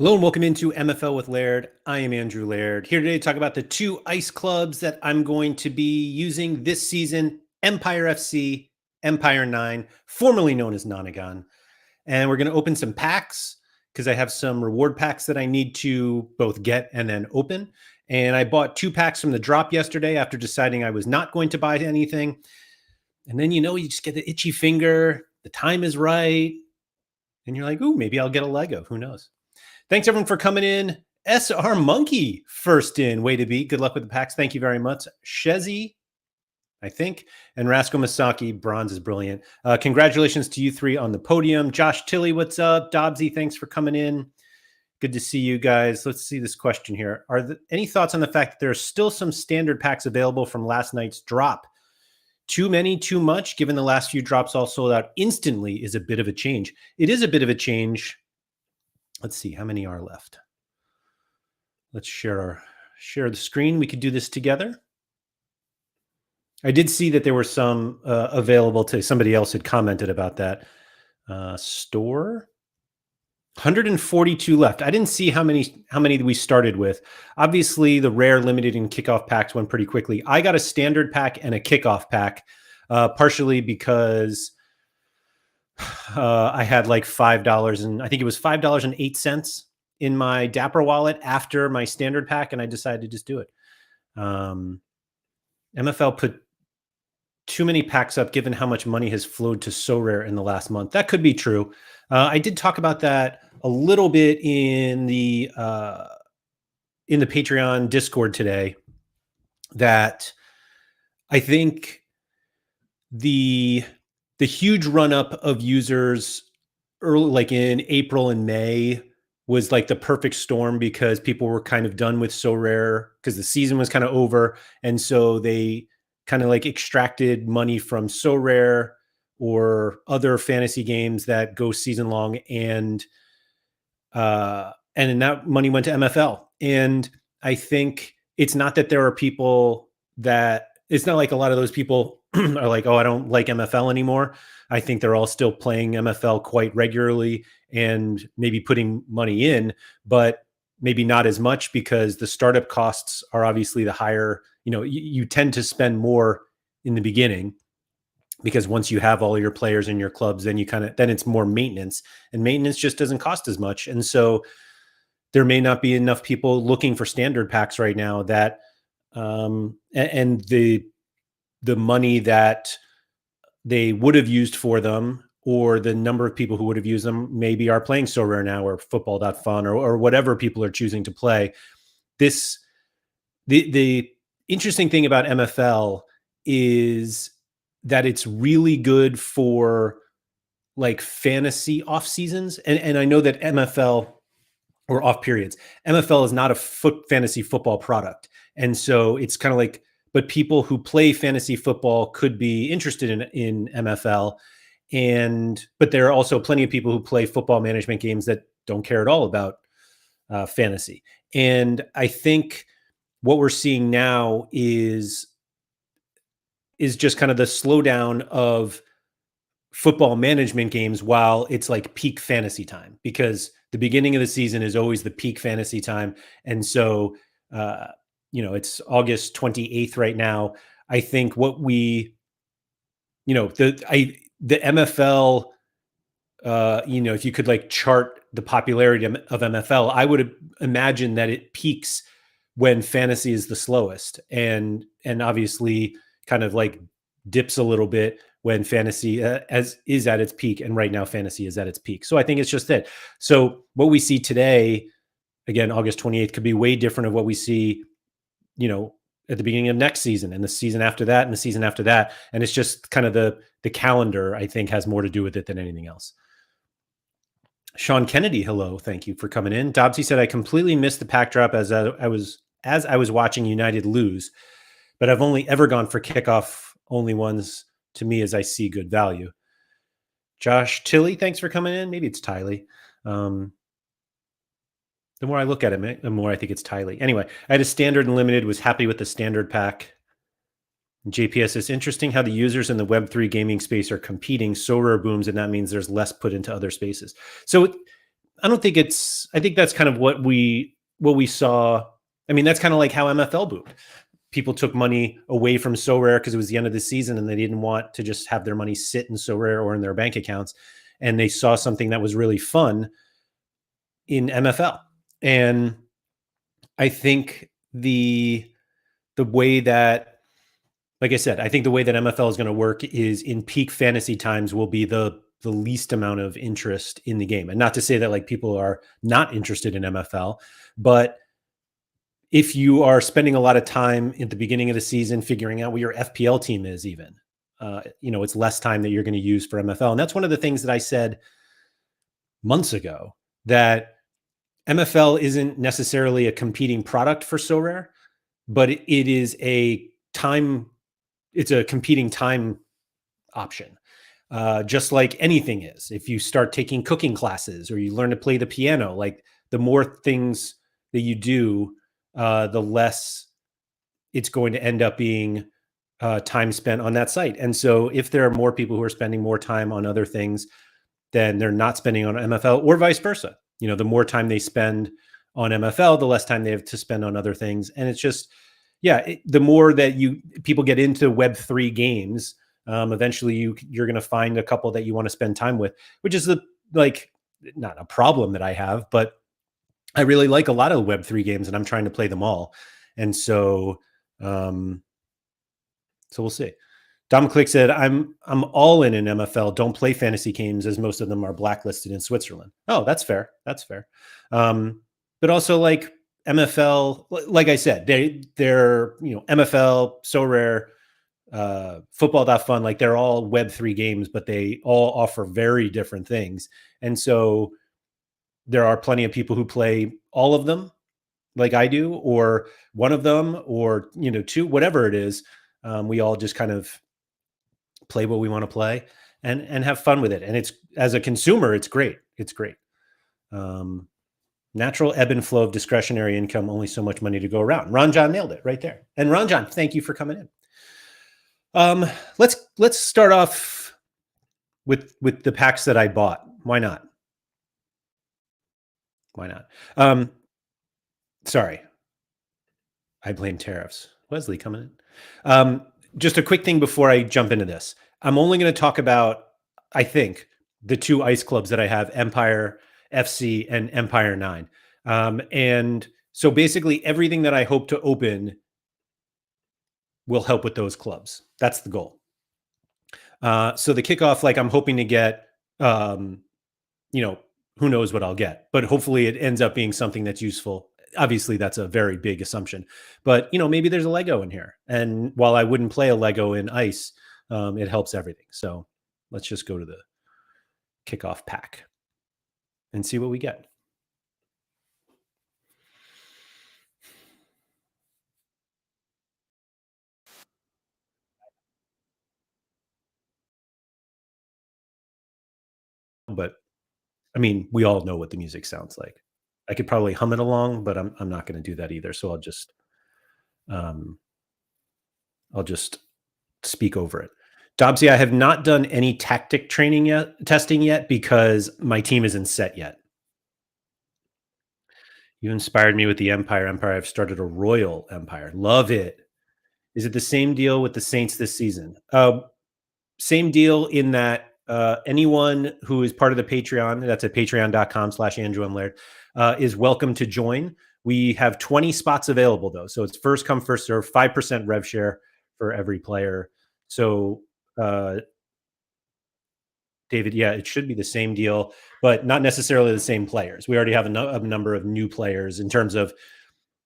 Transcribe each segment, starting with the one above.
Hello and welcome into MFL with Laird. I am Andrew Laird, here today to talk about the two ice clubs that I'm going to be using this season, Empire FC, Empire 9, formerly known as Nonagon. And we're going to open some packs because I have some reward packs that I need to both get and then open. And I bought 2 packs from the drop yesterday after deciding I was not going to buy anything. And then, you just get the itchy finger, the time is right, and you're like, ooh, maybe I'll get a Lego. Who knows? Thanks, everyone, for coming in. SR Monkey, first in. Way to be. Good luck with the packs. Thank you very much. Shezzy, I think, and Rasco Masaki, bronze is brilliant. Congratulations to you 3 on the podium. Josh Tilley, what's up? Dobbsy, thanks for coming in. Good to see you guys. Let's see this question here. Are there any thoughts on the fact that there are still some standard packs available from last night's drop? Too many, too much, given the last few drops all sold out instantly is a bit of a change. It is a bit of a change. Let's see how many are left. Let's share the screen. We could do this together. I did see that there were some available to somebody else had commented about that. Store 142 left. I didn't see how many we started with. Obviously, the rare, limited, and kickoff packs went pretty quickly. I got a standard pack and a kickoff pack, partially because I had like $5 and I think it was $5.08 in my Dapper wallet after my standard pack, and I decided to just do it. MFL put too many packs up given how much money has flowed to So Rare in the last month. That could be true. I did talk about that a little bit in the Patreon Discord today, that I think the huge run up of users early, like in April and May, was like the perfect storm because people were kind of done with So Rare because the season was kind of over. And so they kind of like extracted money from So Rare or other fantasy games that go season long. And that money went to MFL. And I think it's not that there are people that, it's not like a lot of those people are like, oh, I don't like MFL anymore. I think they're all still playing MFL quite regularly and maybe putting money in, but maybe not as much because the startup costs are obviously the higher. You tend to spend more in the beginning because once you have all your players in your clubs, then then it's more maintenance, and maintenance just doesn't cost as much. And so there may not be enough people looking for standard packs right now that, and the money that they would have used for them, or the number of people who would have used them, maybe are playing So Rare now, or football.fun, or whatever people are choosing to play. The interesting thing about MFL is that it's really good for like fantasy off seasons. And I know that MFL, or off periods, MFL is not a fantasy football product. And so it's kind of like, but people who play fantasy football could be interested in MFL. But there are also plenty of people who play football management games that don't care at all about fantasy. And I think what we're seeing now is just kind of the slowdown of football management games while it's like peak fantasy time, because the beginning of the season is always the peak fantasy time. And so, it's August 28th right now. I think what the MFL, if you could like chart the popularity of MFL, I would imagine that it peaks when fantasy is the slowest, and obviously kind of like dips a little bit when fantasy is at its peak. And right now fantasy is at its peak. So I think it's just that. So what we see today, again, August 28th, could be way different of what we see, at the beginning of next season, and the season after that, and the season after that. And it's just kind of the calendar, I think, has more to do with it than anything else. Sean Kennedy, hello. Thank you for coming in. Dobbsy said, I completely missed the pack drop as I was watching United lose, but I've only ever gone for kickoff only ones to me as I see good value. Josh Tilley, thanks for coming in. Maybe it's Tiley. The more I look at it, the more I think it's Tiley. Anyway, I had a standard and limited, was happy with the standard pack. JPS, is interesting how the users in the Web3 gaming space are competing. So Rare booms, and that means there's less put into other spaces. So I don't think it's. I think that's kind of what we saw. I mean, that's kind of like how MFL boomed. People took money away from So Rare because it was the end of the season and they didn't want to just have their money sit in So Rare or in their bank accounts, and they saw something that was really fun in MFL. And I think the way that, like I said, I think the way that MFL is going to work is in peak fantasy times will be the least amount of interest in the game. And not to say that like people are not interested in MFL, but if you are spending a lot of time at the beginning of the season figuring out what your FPL team is, even, it's less time that you're going to use for MFL. And that's one of the things that I said months ago, that MFL isn't necessarily a competing product for So Rare, but it is a time. It's a competing time option, just like anything is. If you start taking cooking classes or you learn to play the piano, like the more things that you do, the less it's going to end up being time spent on that site. And so, if there are more people who are spending more time on other things, then they're not spending on MFL, or vice versa. The more time they spend on MFL, the less time they have to spend on other things. And it's just, yeah, the more that people get into Web3 games, eventually you're going to find a couple that you want to spend time with, which is like not a problem that I have, but I really like a lot of Web3 games, and I'm trying to play them all. And so, um, so we'll see. Dom Click said, I'm all in MFL. Don't play fantasy games as most of them are blacklisted in Switzerland. Oh, that's fair. That's fair. But also like MFL, like I said, they're MFL, So Rare, football.fun, like they're all Web3 games, but they all offer very different things. And so there are plenty of people who play all of them like I do, or one of them, or two, whatever it is. We all just kind of play what we want to play and have fun with it. And it's, as a consumer, it's great. It's great. Um, Natural ebb and flow of discretionary income, only so much money to go around. Ron John nailed it right there. And Ron John, thank you for coming in. Let's start off with the packs that I bought. Why not? Why not? Sorry, I blame tariffs. Wesley coming in. Just a quick thing before I jump into this. I'm only going to talk about, I think, the two ice clubs that I have, Empire FC and Empire 9. And so basically everything that I hope to open will help with those clubs. That's the goal. So the kickoff, like I'm hoping to get, who knows what I'll get, but hopefully it ends up being something that's useful. Obviously that's a very big assumption, but maybe there's a Lego in here. And while I wouldn't play a Lego in ice, it helps everything. So let's just go to the kickoff pack and see what we get. But I mean, we all know what the music sounds like. I could probably hum it along, but I'm not going to do that either. So um, I'll just speak over it. Dobbsy, I have not done any tactic testing yet because my team isn't set yet. You inspired me with the Empire. I've started a Royal Empire. Love it. Is it the same deal with the Saints this season? Same deal in that anyone who is part of the Patreon, that's at patreon.com/Andrew M. Laird, is welcome to join. We have 20 spots available, though. So it's first come, first serve, 5% rev share for every player. So, David, yeah, it should be the same deal, but not necessarily the same players. We already have a number of new players in terms of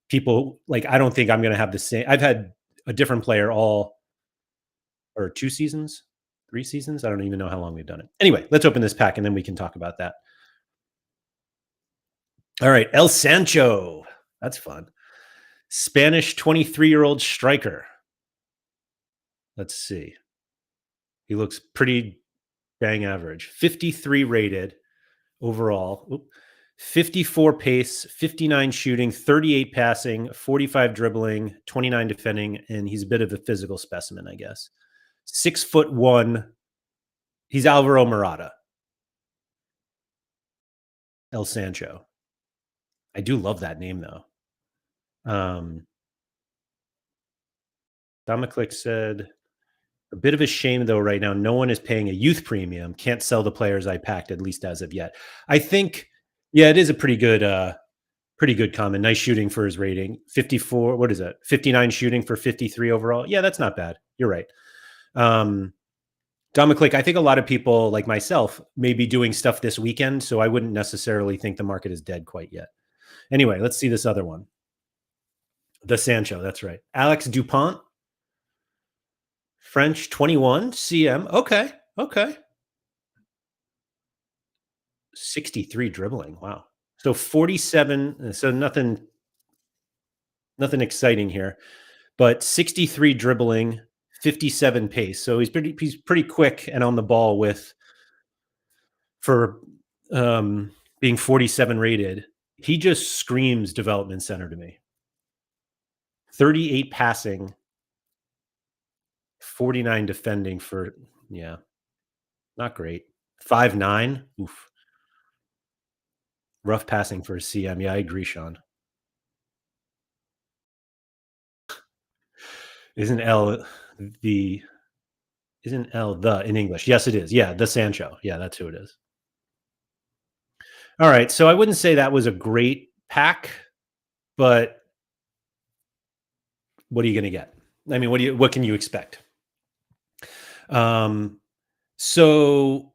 people. Like, I don't think I'm going to have the same. I've had a different player or 2 seasons, 3 seasons. I don't even know how long we've done it. Anyway, let's open this pack and then we can talk about that. All right, El Sancho. That's fun. Spanish 23-year-old striker. Let's see. He looks pretty bang average. 53 rated overall. Oop. 54 pace, 59 shooting, 38 passing, 45 dribbling, 29 defending, and he's a bit of a physical specimen, I guess. 6'1". He's Alvaro Morata. El Sancho. I do love that name though. Um, Domiclick said, a bit of a shame though, right now, no one is paying a youth premium. Can't sell the players I packed, at least as of yet. I think, yeah, it is a pretty good comment. Nice shooting for his rating. 54, what is it? 59 shooting for 53 overall. Yeah, that's not bad. You're right. Um, Don McClick, I think a lot of people like myself may be doing stuff this weekend, so I wouldn't necessarily think the market is dead quite yet. Anyway, let's see this other one. The Sancho, that's right. Alex Dupont, French 21, CM. Okay. Okay. 63 dribbling. Wow. So 47. So nothing exciting here, but 63 dribbling, 57 pace. So he's pretty quick and on the ball with for being 47 rated. He just screams development center to me. 38 passing, 49 defending for, yeah, not great. 5'9". Oof. Rough passing for a CM. Yeah, I agree, Sean. Isn't L the isn't L the in English? Yes, it is. Yeah, the Sancho. Yeah, that's who it is. All right. So I wouldn't say that was a great pack, but what are you going to get? I mean, what can you expect? Um, so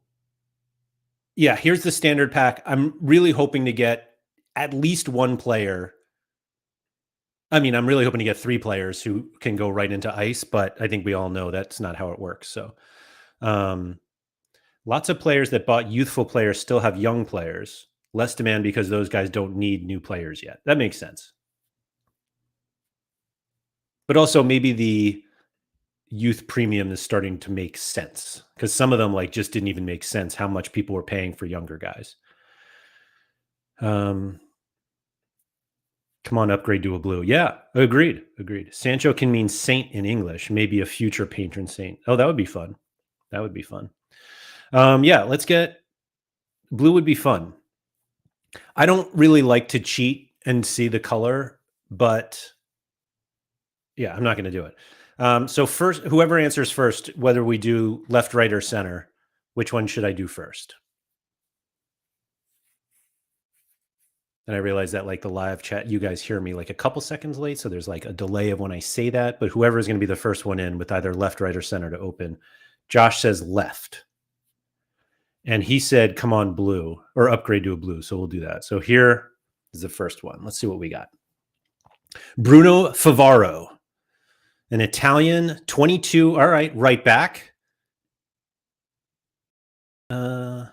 yeah, here's the standard pack. I'm really hoping to get at least one player. I mean, I'm really hoping to get three players who can go right into ice, but I think we all know that's not how it works. So, um, lots of players that bought youthful players still have young players. Less demand because those guys don't need new players yet. That makes sense. But also maybe the youth premium is starting to make sense because some of them like just didn't even make sense how much people were paying for younger guys. Um, come on, upgrade to a blue. Yeah, agreed. Agreed. Sancho can mean saint in English, maybe a future patron saint. Oh, that would be fun. That would be fun. Yeah, let's get blue would be fun. I don't really like to cheat and see the color, but yeah, I'm not going to do it. So first, whoever answers first, whether we do left, right, or center, which one should I do first? And I realize that like the live chat, you guys hear me like a couple seconds late. So there's like a delay of when I say that, but whoever is going to be the first one in with either left, right, or center to open. Josh says left. And he said, come on, blue or upgrade to a blue. So we'll do that. So here is the first one. Let's see what we got. Bruno Favaro, an Italian 22. All right. Right back. Wow.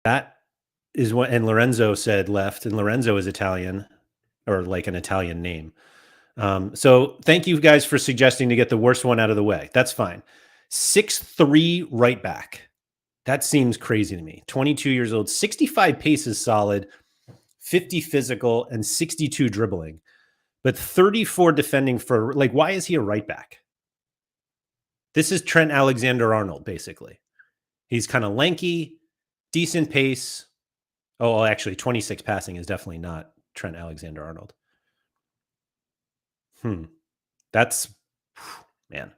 That is what, and Lorenzo said left, and Lorenzo is Italian or like an Italian name. So thank you guys for suggesting to get the worst one out of the way. That's fine. 6'3" right back. That seems crazy to me. 22 years old, 65 pace is solid, 50 physical, and 62 dribbling, but 34 defending for like, why is he a right back? This is Trent Alexander-Arnold, basically. He's kind of lanky, decent pace. Oh, well, actually, 26 passing is definitely not Trent Alexander-Arnold. That's, man.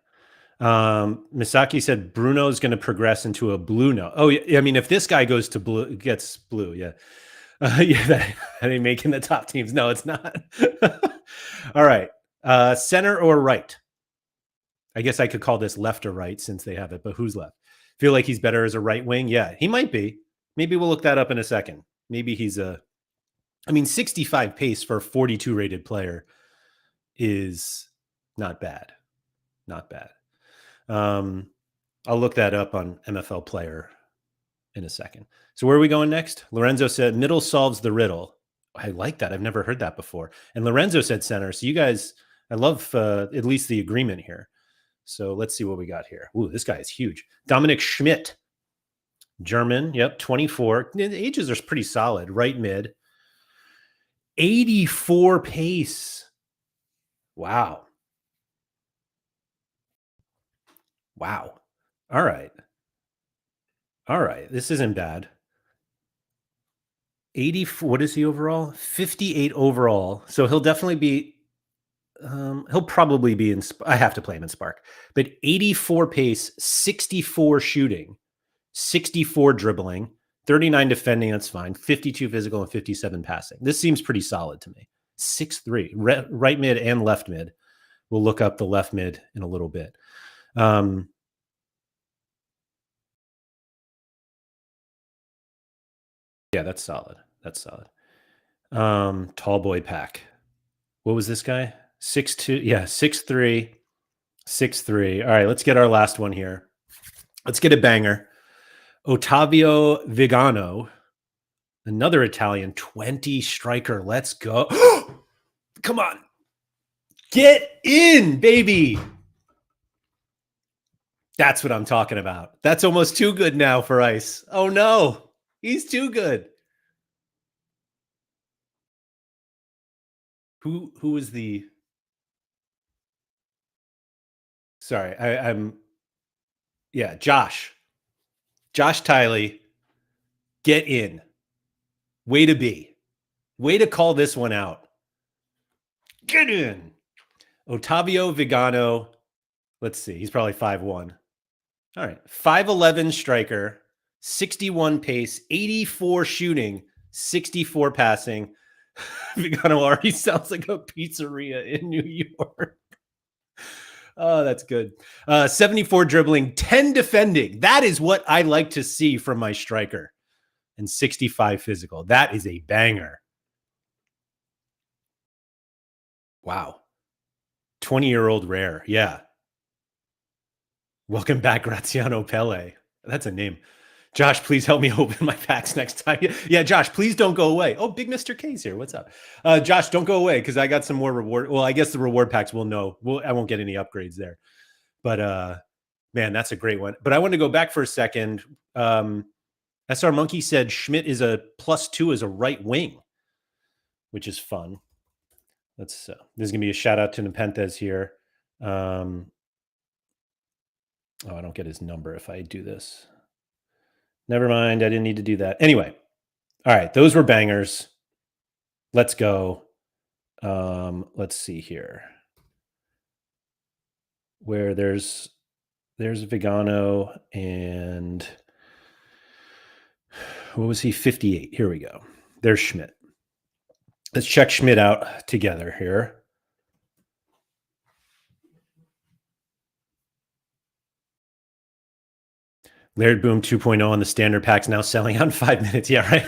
Misaki said Bruno's going to progress into a blue note. Oh, yeah. I mean, if this guy goes to blue, gets blue, yeah. Yeah, that ain't making the top teams. No, it's not. All right. Center or right? I guess I could call this left or right since they have it, but who's left? Feel like he's better as a right wing? Yeah, he might be. Maybe we'll look that up in a second. Maybe he's I mean, 65 pace for a 42 rated player is not bad. Not bad. I'll look that up on MFL Player in a second. So where are we going next? Lorenzo said middle solves the riddle. I like that. I've never heard that before. And Lorenzo said center. So you guys, I love at least the agreement here. So let's see what we got here. Ooh, this guy is huge. Dominic Schmidt, German. Yep, 24. The ages are pretty solid. Right mid. 84 pace. Wow. Wow. All right. All right, this isn't bad. 80. What is he overall? 58 overall. So he'll definitely be. He'll probably be in. I have to play him in Spark, but 84 pace, 64 shooting, 64 dribbling, 39 defending. That's fine. 52 physical and 57 passing. This seems pretty solid to me. 6'3", right mid and left mid. We'll look up the left mid in a little bit. Yeah, that's solid. That's solid. Tall boy pack. What was this guy? 6'2". Yeah, 6'3", 6'3". All right, let's get our last one here. Let's get a banger. Ottavio Vigano, another Italian, 20 striker. Let's go. Come on. Get in, baby. That's what I'm talking about. That's almost too good now for Ice. Oh no, he's too good. Who is the? Sorry, I'm. Yeah, Josh Tiley, get in. Way to be. Way to call this one out. Get in. Ottavio Vigano. Let's see. He's probably 5'1". All right. 5'11 striker, 61 pace, 84 shooting, 64 passing. Vigano already sounds like a pizzeria in New York. Oh, that's good. 74 dribbling, 10 defending. That is what I like to see from my striker. And 65 physical. That is a banger. Wow. 20-year-old rare. Yeah. Welcome back, Graziano Pele. That's a name. Josh, please help me open my packs next time. Yeah, Josh, please don't go away. Oh, Big Mr. K's here. What's up? Josh, don't go away because I got some more reward. Well, I guess the reward packs will know. I won't get any upgrades there. But man, that's a great one. But I want to go back for a second. SR Monkey said Schmidt is a +2 as a right wing, which is fun. This is gonna be a shout out to Nepenthes here. Oh, I don't get his number if I do this. Never mind. I didn't need to do that. Anyway. All right. Those were bangers. Let's go. Let's see here. Where there's Vigano and what was he? 58. Here we go. There's Schmidt. Let's check Schmidt out together here. Laird Boom 2.0 on the standard packs now selling out in 5 minutes. Yeah, right.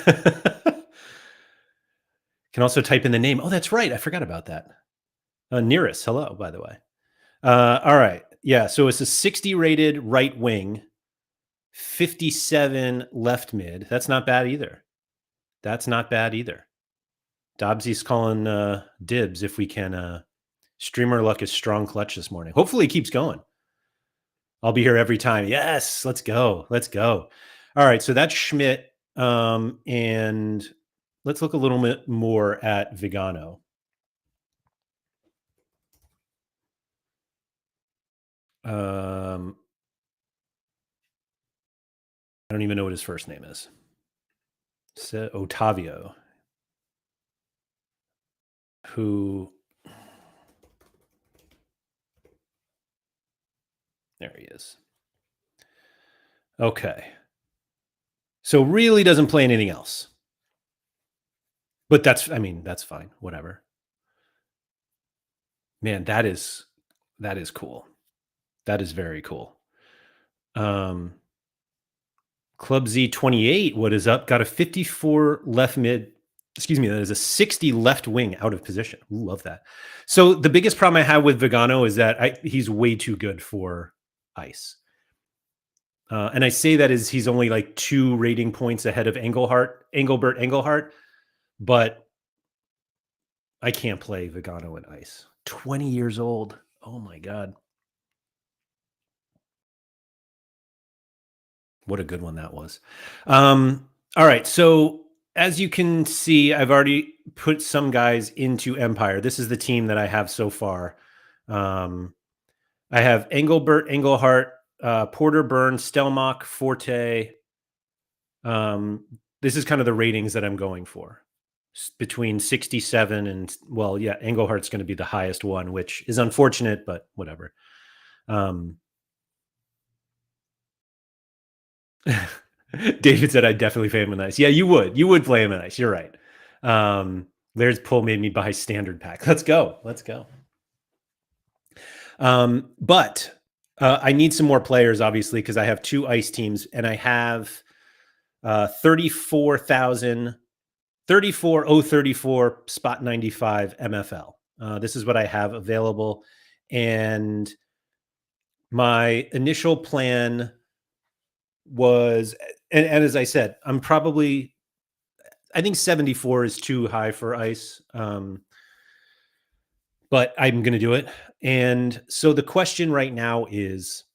Can also type in the name. Oh, that's right. I forgot about that. Nearest. Hello, by the way. All right. Yeah. So it's a 60 rated right wing, 57 left mid. That's not bad either. Dobbsy's calling dibs if we can. Streamer luck is strong clutch this morning. Hopefully it keeps going. I'll be here every time. Yes, let's go. All right, so that's Schmidt. And let's look a little bit more at Vigano. I don't even know what his first name is. Ottavio. Who? There he is. Okay. So really doesn't play anything else. But that's fine. Whatever. Man, that is cool. That is very cool. Club Z28, what is up? Got a 54 left mid. Excuse me, that is a 60 left wing out of position. Ooh, love that. So the biggest problem I have with Vigano is that he's way too good for Ice. And I say that as he's only like 2 rating points ahead of Engelbert Engelhart, but I can't play Vigano in Ice. 20 years old. Oh my God. What a good one that was. All right. So as you can see, I've already put some guys into Empire. This is the team that I have so far. I have Engelbert, Engelhart, Porter, Burns, Stelmach, Forte, This is kind of the ratings that I'm going for. Between 67 and, well, yeah, Englehart's going to be the highest one, which is unfortunate, but whatever. David said I'd definitely play him in ice. Yeah, you would. You would play him in ice. You're right. Laird's pull made me buy standard pack. Let's go. Let's go. But I need some more players, obviously, because I have 2 ice teams and I have 34,000, 34,034 spot 95 MFL. This is what I have available. And my initial plan was, and as I said, I think 74 is too high for ice. But I'm going to do it. And so the question right now is,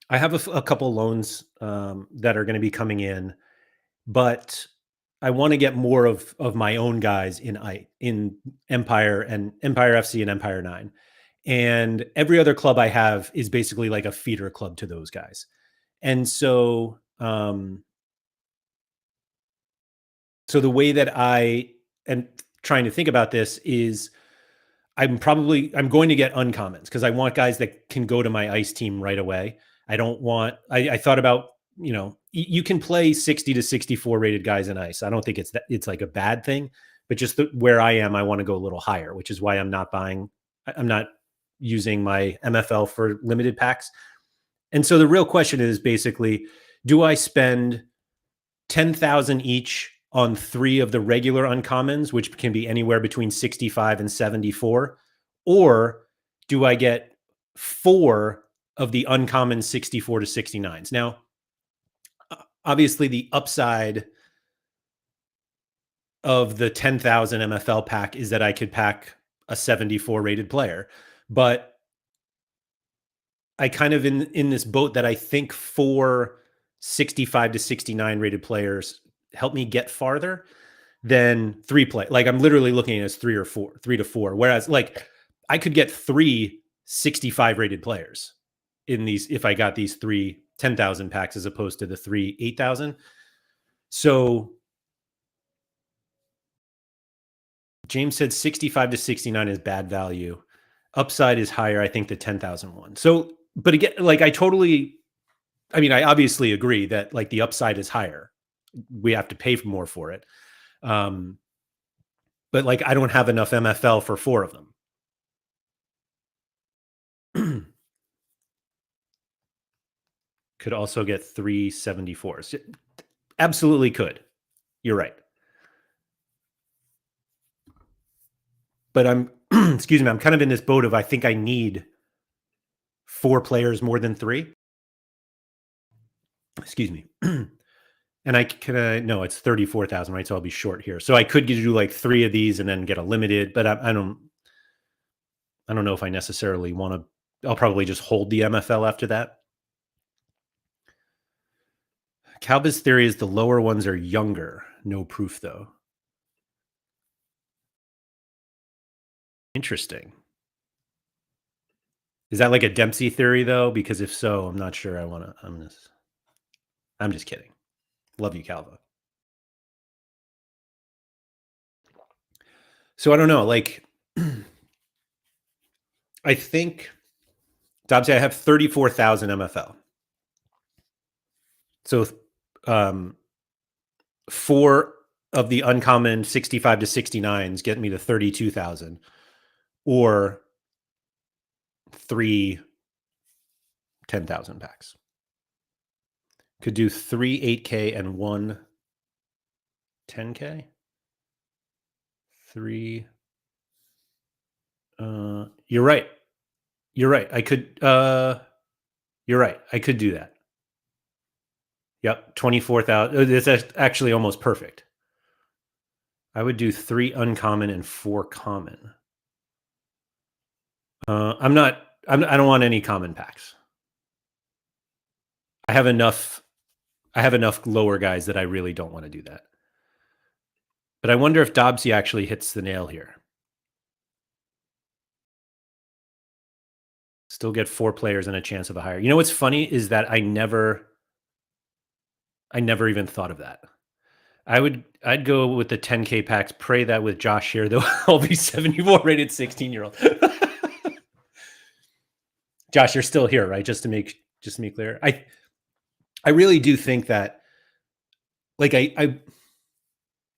I have a couple loans that are going to be coming in, but I want to get more of my own guys in Empire and Empire FC and Empire 9. And every other club I have is basically like a feeder club to those guys. And so so the way that I am trying to think about this is I'm going to get uncommons because I want guys that can go to my ice team right away. I thought about, you can play 60 to 64 rated guys in ice. I don't think it's like a bad thing, but just where I am, I want to go a little higher, which is why I'm not using my MFL for limited packs. And so the real question is basically, do I spend 10,000 each on 3 of the regular uncommons, which can be anywhere between 65 and 74? Or do I get 4 of the uncommon 64 to 69s? Now, obviously, the upside of the 10,000 MFL pack is that I could pack a 74 rated player. But I kind of in this boat that I think 4 65 to 69 rated players help me get farther than 3 play. Like I'm literally looking at it as 3 to 4. Whereas like I could get 3 65 rated players in these if I got these 3 10,000 packs as opposed to the 3 8,000. So James said 65 to 69 is bad value. Upside is higher, I think, the 10,000 one. So, but again, like I obviously agree that like the upside is higher. We have to pay more for it. But like I don't have enough MFL for 4 of them. Could also get 374s. Absolutely could. You're right. But I'm excuse me, I'm kind of in this boat of I think I need 4 players more than 3. Excuse me. And no, it's 34,000, right? So I'll be short here. So I could do like 3 of these and then get a limited, but I don't know if I necessarily want to. I'll probably just hold the MFL after that. Calva's theory is the lower ones are younger. No proof though. Interesting. Is that like a Dempsey theory though? Because if so, I'm not sure I want to. I'm just kidding. Love you, Calva. So I don't know. Like, I think, Dobbsy, I have 34,000 MFL. So 4 of the uncommon 65 to 69s get me to 32,000, or 3 10,000 packs. Could do 3 8K and 1 10K. 3. You're right. You're right. I could. You're right. I could do that. Yep, 24,000. That's actually almost perfect. I would do 3 uncommon and 4 common. I don't want any common packs. I have enough lower guys that I really don't want to do that. But I wonder if Dobbsy actually hits the nail here. Still get 4 players and a chance of a higher. You know what's funny is that I never I never even thought of that. I'd go with the 10K packs, pray that with Josh here, though I'll be 74 rated 16-year-old. Josh, you're still here, right? Just to make clear. I really do think that like I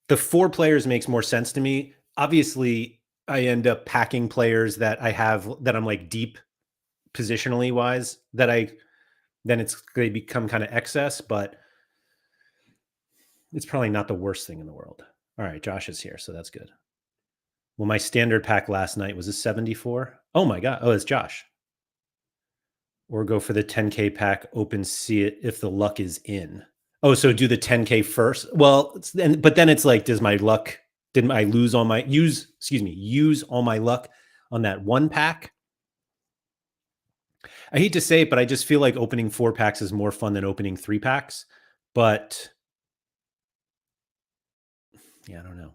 the 4 players makes more sense to me. Obviously, I end up packing players that I have that I'm like deep positionally wise that I then they become kind of excess, but it's probably not the worst thing in the world. All right, Josh is here, so that's good. Well, my standard pack last night was a 74. Oh my god. Oh, it's Josh. Or go for the 10K pack, open, see it if the luck is in. Oh, so do the 10K first. Well, but then it's like, does my luck, didn't I lose all my use all my luck on that one pack? I hate to say it, but I just feel like opening 4 packs is more fun than opening 3 packs. But yeah, I don't know.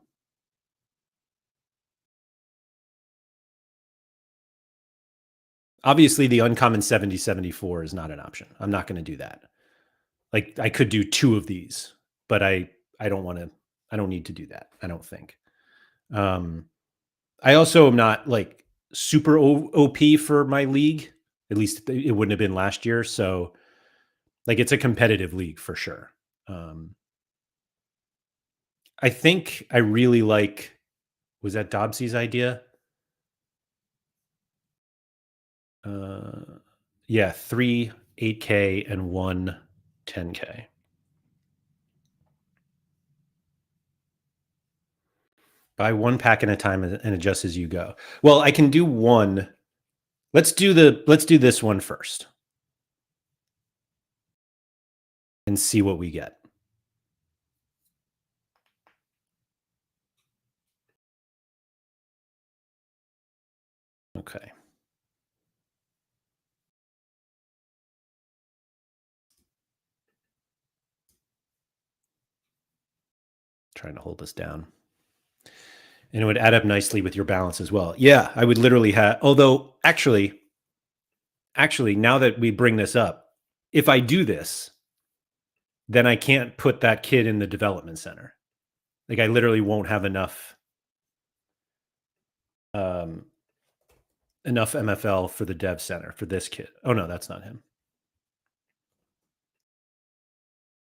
Obviously, the uncommon 70-74 is not an option. I'm not going to do that. Like I could do 2 of these, but I don't want to. I don't need to do that. I don't think. Um, I also am not like super OP for my league. At least it wouldn't have been last year. So like it's a competitive league for sure. I think I really like. Was that Dobbsy's idea? Yeah, 3 8K and 1 10K. Buy 1 pack at a time and adjust as you go. Well, I can do one. Let's do this one first and see what we get. Okay. Trying to hold this down. And it would add up nicely with your balance as well. Yeah, I would literally have, although actually, now that we bring this up, if I do this, then I can't put that kid in the development center. Like I literally won't have um, enough MFL for the dev center for this kid. Oh no, that's not him.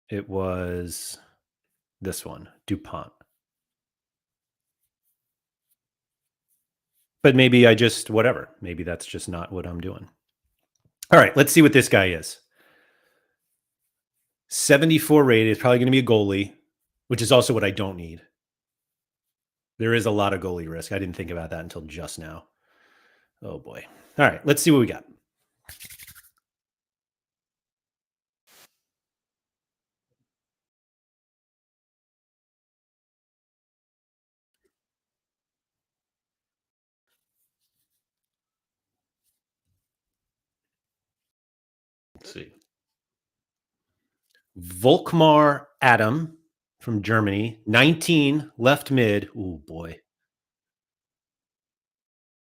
It was this one, DuPont. But maybe I just whatever. Maybe that's just not what I'm doing. All right, let's see what this guy is. 74 rated is probably going to be a goalie, which is also what I don't need. There is a lot of goalie risk. I didn't think about that until just now. Oh boy. All right, let's see what we got. Let's see. Volkmar Adam from Germany, 19, left mid. Oh boy.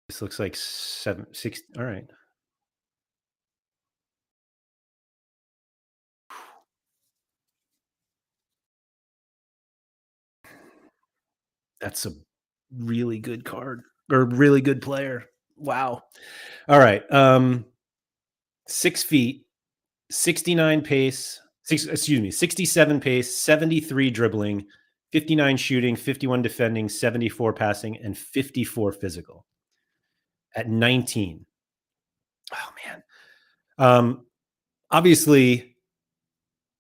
This looks like 7, 6. All right. That's a really good card or really good player. Wow. All right. 6 feet, 69 pace, 67 pace, 73 dribbling, 59 shooting, 51 defending, 74 passing, and 54 physical at 19. Oh man. Obviously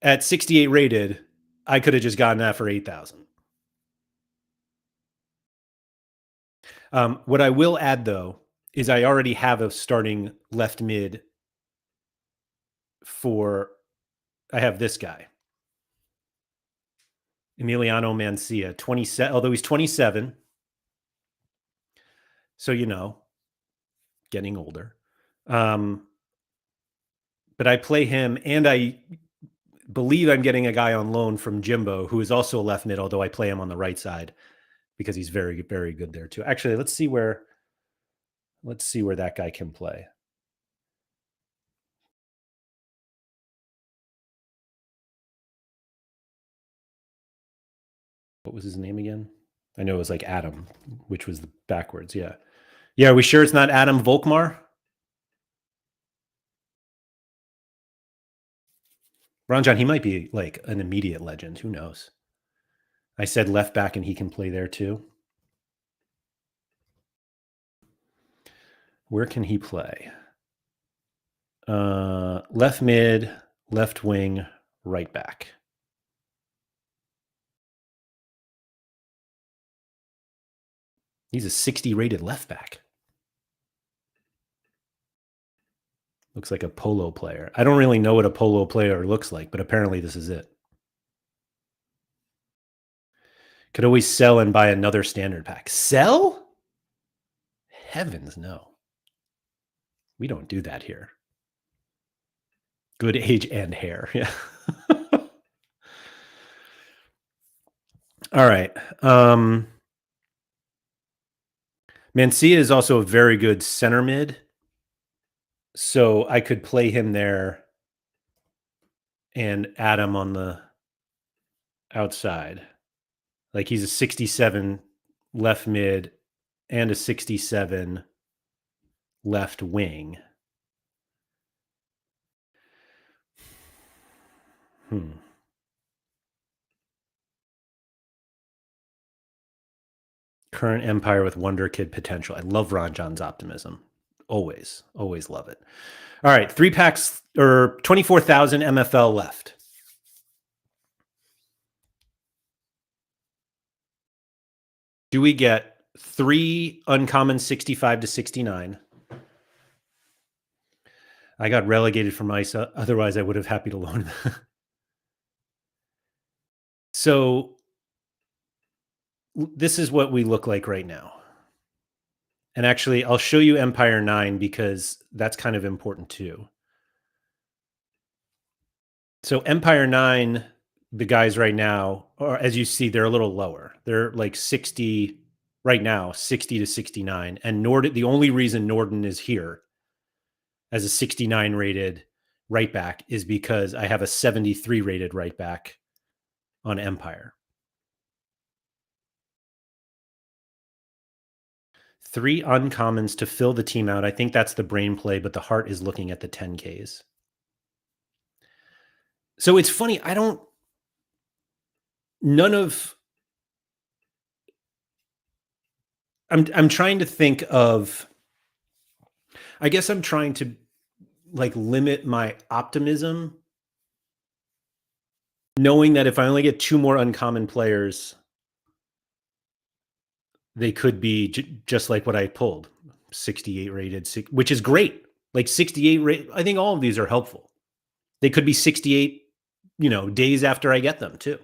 at 68 rated, I could have just gotten that for 8,000. What I will add though is I already have a starting left mid for I have this guy. Emiliano Mancia, 27, although he's 27. So, getting older. But I play him and I believe I'm getting a guy on loan from Jimbo who is also a left mid, although I play him on the right side because he's very, very good there too. Actually, let's see where that guy can play. What was his name again? I know it was like Adam, which was the backwards. Yeah. Yeah. Are we sure it's not Adam Volkmar? Ranjan, he might be like an immediate legend. Who knows? I said left back and he can play there too. Where can he play? Left mid, left wing, right back. He's a 60 rated left back. Looks like a polo player. I don't really know what a polo player looks like, but apparently this is it. Could always sell and buy another standard pack. Sell? Heavens, no. We don't do that here. Good age and hair. Yeah. All right. Mancia is also a very good center mid. So I could play him there and Adam on the outside. Like he's a 67 left mid and a 67 left wing. Current Empire with Wonder Kid potential. I love Ron John's optimism. Always love it. All right, 3 packs or 24,000 MFL left. Do we get 3 uncommon 65 to 69? I got relegated from ice. Otherwise, I would have happy to loan them. So this is what we look like right now. And actually, I'll show you Empire 9 because that's kind of important too. So Empire 9, the guys right now, or as you see, they're a little lower. They're like 60 right now, 60 to 69. And Norden, the only reason Norden is here as a 69 rated right back is because I have a 73 rated right back on Empire. 3 uncommons to fill the team out. I think that's the brain play, but the heart is looking at the 10Ks. So it's funny. I'm trying to think of, I guess I'm trying to like limit my optimism, knowing that if I only get 2 more uncommon players, they could be just like what I pulled, 68 rated, which is great. Like 68 rate. I think all of these are helpful. They could be 68, days after I get them too.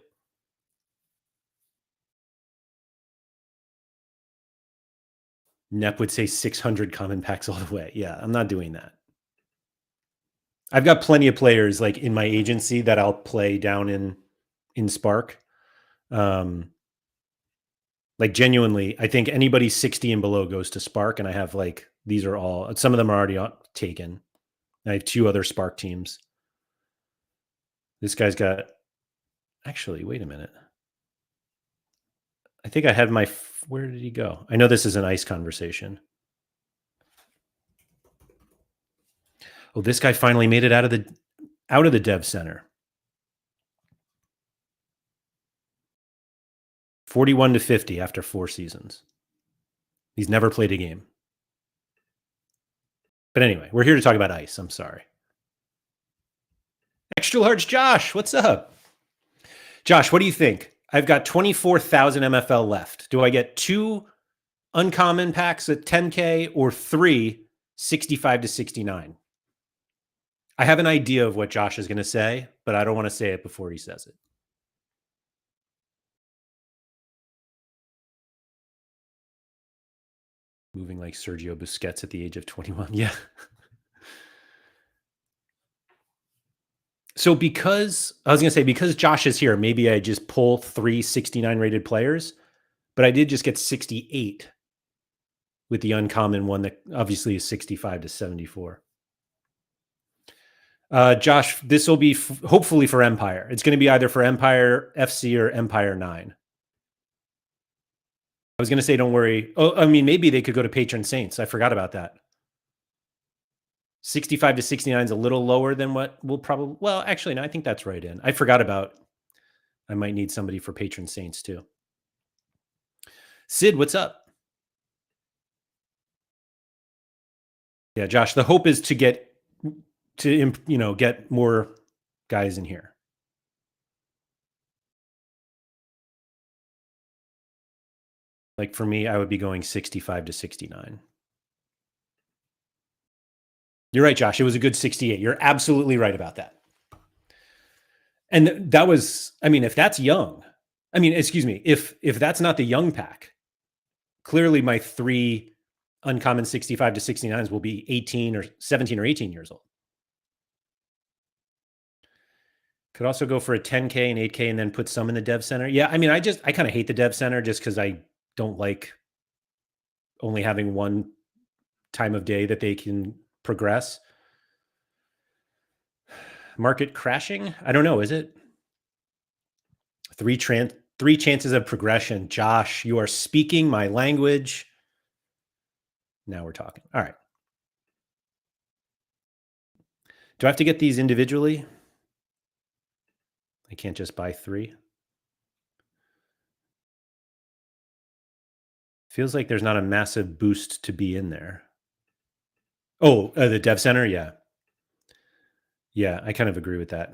Nep would say 600 common packs all the way. Yeah, I'm not doing that. I've got plenty of players like in my agency that I'll play down in Spark. Like genuinely, I think anybody 60 and below goes to Spark, and I have like these are all, some of them are already taken. I have 2 other Spark teams. This guy's got, actually, wait a minute. I think I had my, where did he go? I know this is an ice conversation. Oh, this guy finally made it out of the dev center. 41 to 50 after 4 seasons. He's never played a game. But anyway, we're here to talk about ice. I'm sorry. Extra large Josh, what's up? Josh, what do you think? I've got 24,000 MFL left. Do I get 2 uncommon packs at 10K or 3 65 to 69? I have an idea of what Josh is going to say, but I don't want to say it before he says it. Moving like Sergio Busquets at the age of 21. Yeah. So because Josh is here, maybe I just pull 3 69 rated players, but I did just get 68 with the uncommon one that obviously is 65 to 74. Josh, this will be hopefully for Empire. It's going to be either for Empire FC or Empire 9. I was going to say, don't worry. Oh, I mean, maybe they could go to patron saints. I forgot about that. 65 to 69 is a little lower than what we'll probably, well, actually, no, I think that's right in. I forgot about, I might need somebody for patron saints too. Sid, what's up? Yeah, Josh, the hope is to get more guys in here. Like for me, I would be going 65 to 69. You're right, Josh. It was a good 68. You're absolutely right about that. And that was, I mean, if that's young, I mean, excuse me, if that's not the young pack, clearly my 3 uncommon 65 to 69s will be 18 or 17 or 18 years old. Could also go for a 10K and 8K and then put some in the dev center. Yeah, I mean, I kind of hate the dev center just because I don't like only having one time of day that they can progress. Market crashing? I don't know. Is it? Three chances of progression. Josh, you are speaking my language. Now we're talking. All right. Do I have to get these individually? I can't just buy 3. Feels like there's not a massive boost to be in there. Oh, the dev center? Yeah. Yeah, I kind of agree with that.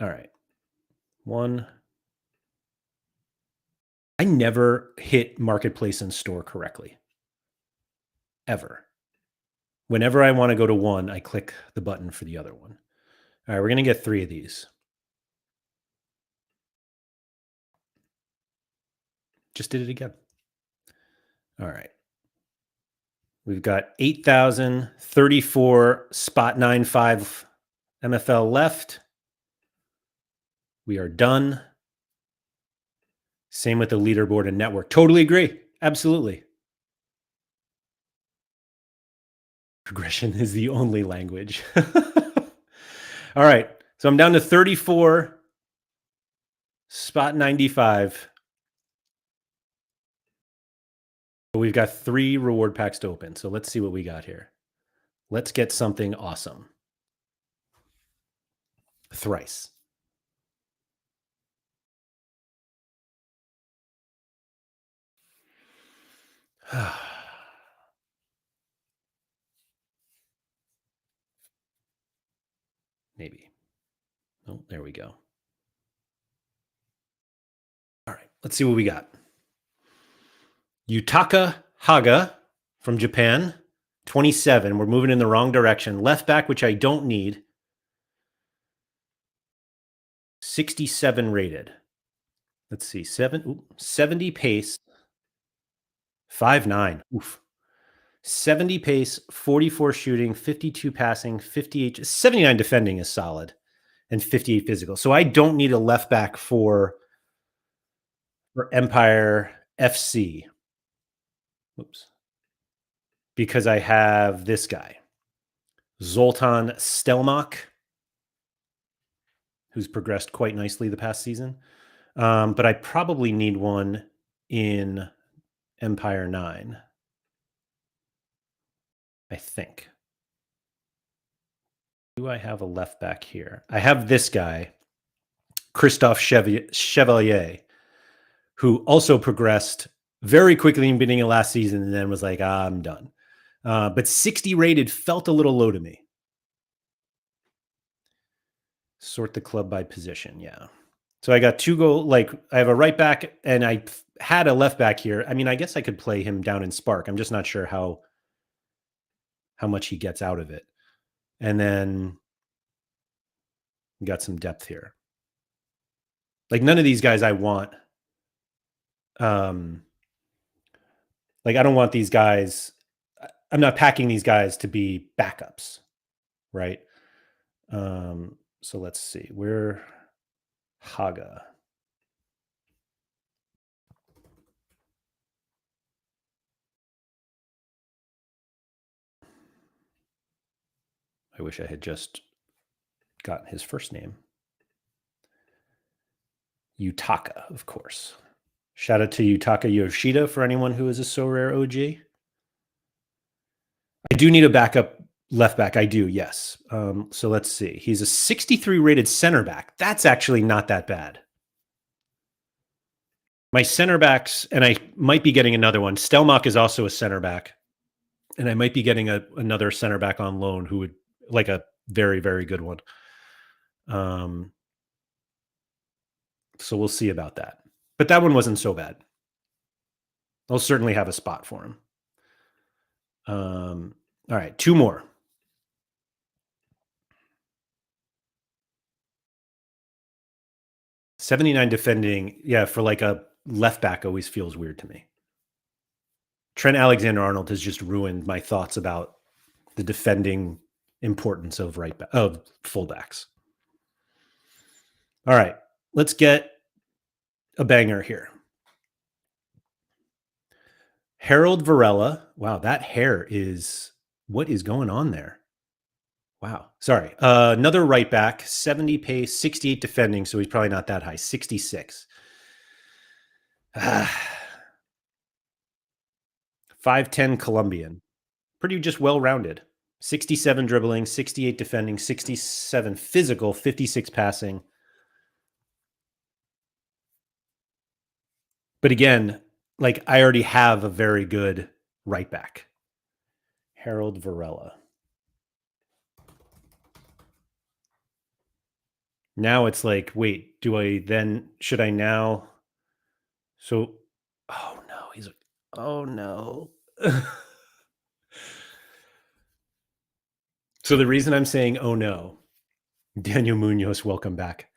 All right. 1. I never hit marketplace and store correctly. Ever. Whenever I want to go to one, I click the button for the other one. All right, we're going to get 3 of these. Just did it again. All right. We've got 8,034 spot 95 MFL left. We are done. Same with the leaderboard and network. Totally agree. Absolutely. Progression is the only language. All right. So I'm down to 34, spot 95. We've got 3 reward packs to open. So let's see what we got here. Let's get something awesome. Thrice. Maybe. Oh, there we go. All right. Let's see what we got. Yutaka Haga from Japan, 27. We're moving in the wrong direction. Left back, which I don't need. 67 rated. Let's see. 70 pace. 5'9". Oof. 70 pace, 44 shooting, 52 passing, 58, 79 defending is solid, and 58 physical. So I don't need a left back for Empire FC. Oops. Because I have this guy, Zoltan Stelmach, who's progressed quite nicely the past season. But I probably need one in Empire 9. I think. Do I have a left back here? I have this guy, Christophe Chevalier, who also progressed very quickly in the beginning of last season and then was like, I'm done. But 60 rated felt a little low to me. Sort the club by position. Yeah. So I got 2 goal. Like I have a right back and I had a left back here. I mean, I guess I could play him down in Spark. I'm just not sure how much he gets out of it. And then we got some depth here. Like none of these guys I want. Like I don't want these guys. I'm not packing these guys to be backups, right? So let's see. We're Haga. I wish I had just gotten his first name. Utaka, of course. Shout out to Yutaka Yoshida for anyone who is a So Rare OG. I do need a backup left back. I do, yes. So let's see. He's a 63 rated center back. That's actually not that bad. My center backs, and I might be getting another one. Stelmach is also a center back, and I might be getting another center back on loan who would like a very, very good one. So we'll see about that. But that one wasn't so bad. I'll certainly have a spot for him. All right, two more. $79 defending. Yeah, for like a left back always feels weird to me. Trent Alexander-Arnold has just ruined my thoughts about the defending importance of fullbacks. All right, let's get a banger here. Harold Varela. Wow, that hair is, what is going on there? Wow. Sorry. Another right back, 70 pace, 68 defending, so he's probably not that high, 66. 5'10 Colombian. Pretty just well-rounded. 67 dribbling, 68 defending, 67 physical, 56 passing. But again, like I already have a very good right back. Harold Varela. Now it's like, wait, should I now? So, oh no, oh no. So the reason I'm saying, oh no, Daniel Munoz, welcome back.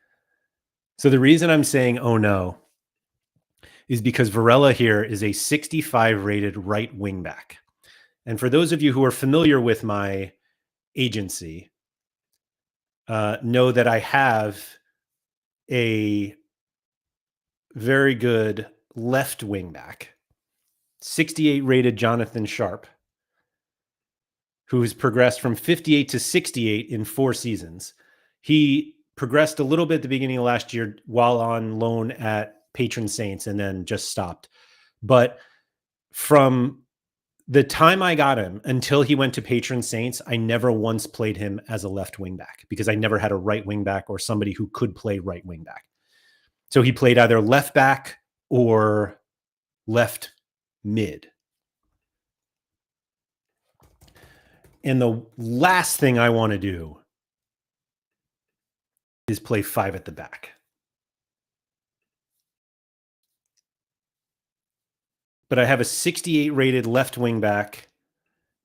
So the reason I'm saying, oh no, is because Varela here is a 65 rated right wing back. And for those of you who are familiar with my agency, know that I have a very good left wing back, 68 rated Jonathan Sharp, who has progressed from 58 to 68 in 4 seasons. He progressed a little bit at the beginning of last year while on loan at Patron Saints and then just stopped. But from the time I got him until he went to Patron Saints, I never once played him as a left wing back because I never had a right wing back or somebody who could play right wing back. So he played either left back or left mid. And the last thing I want to do is play 5 at the back. But I have a 68 rated left wing back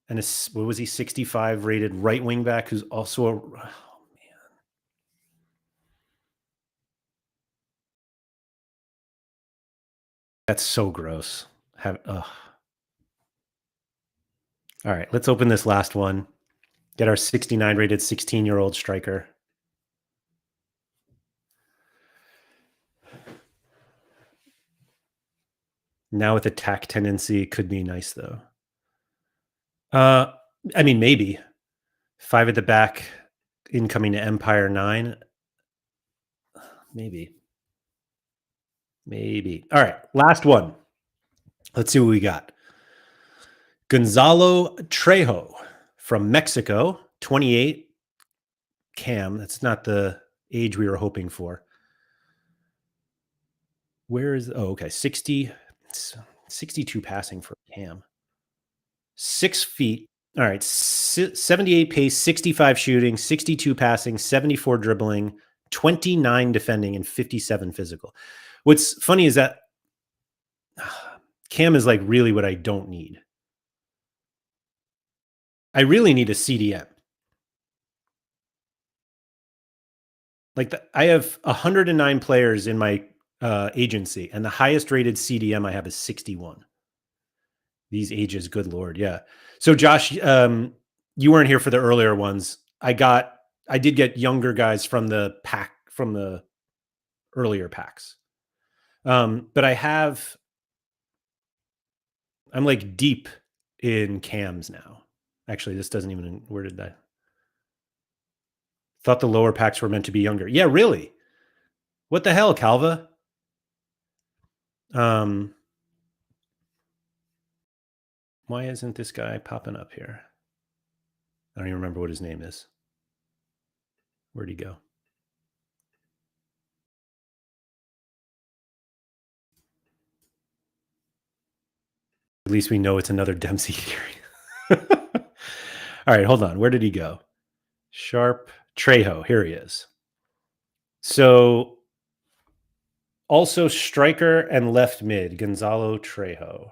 and a, what was he, 65 rated right wing back who's also a, oh man. That's so gross. All right, let's open this last one. Get our 69 rated 16-year-old striker. Now with attack tendency, could be nice though. I mean, maybe 5 at the back, incoming to Empire 9. Maybe. All right, last one. Let's see what we got. Gonzalo Trejo from Mexico, 28. Cam, that's not the age we were hoping for. Where is, oh, okay, 62 passing for Cam. 6 feet. All right, 78 pace, 65 shooting, 62 passing, 74 dribbling, 29 defending, and 57 physical. What's funny is that Cam is like really what I don't need. I really need a CDM. Like I have 109 players in my agency, and the highest rated CDM I have is 61. These ages, good Lord. Yeah. So Josh, you weren't here for the earlier ones. I did get younger guys from the earlier packs. But I'm like deep in cams now. Actually, this doesn't even, where did that? Thought the lower packs were meant to be younger. Yeah, really? What the hell, Calva? Um, why isn't this guy popping up here? I don't even remember what his name is. Where'd he go? At least we know it's another Dempsey theory. All right, hold on. Where did he go? Sharp Trejo. Here he is. So also striker and left mid, Gonzalo Trejo.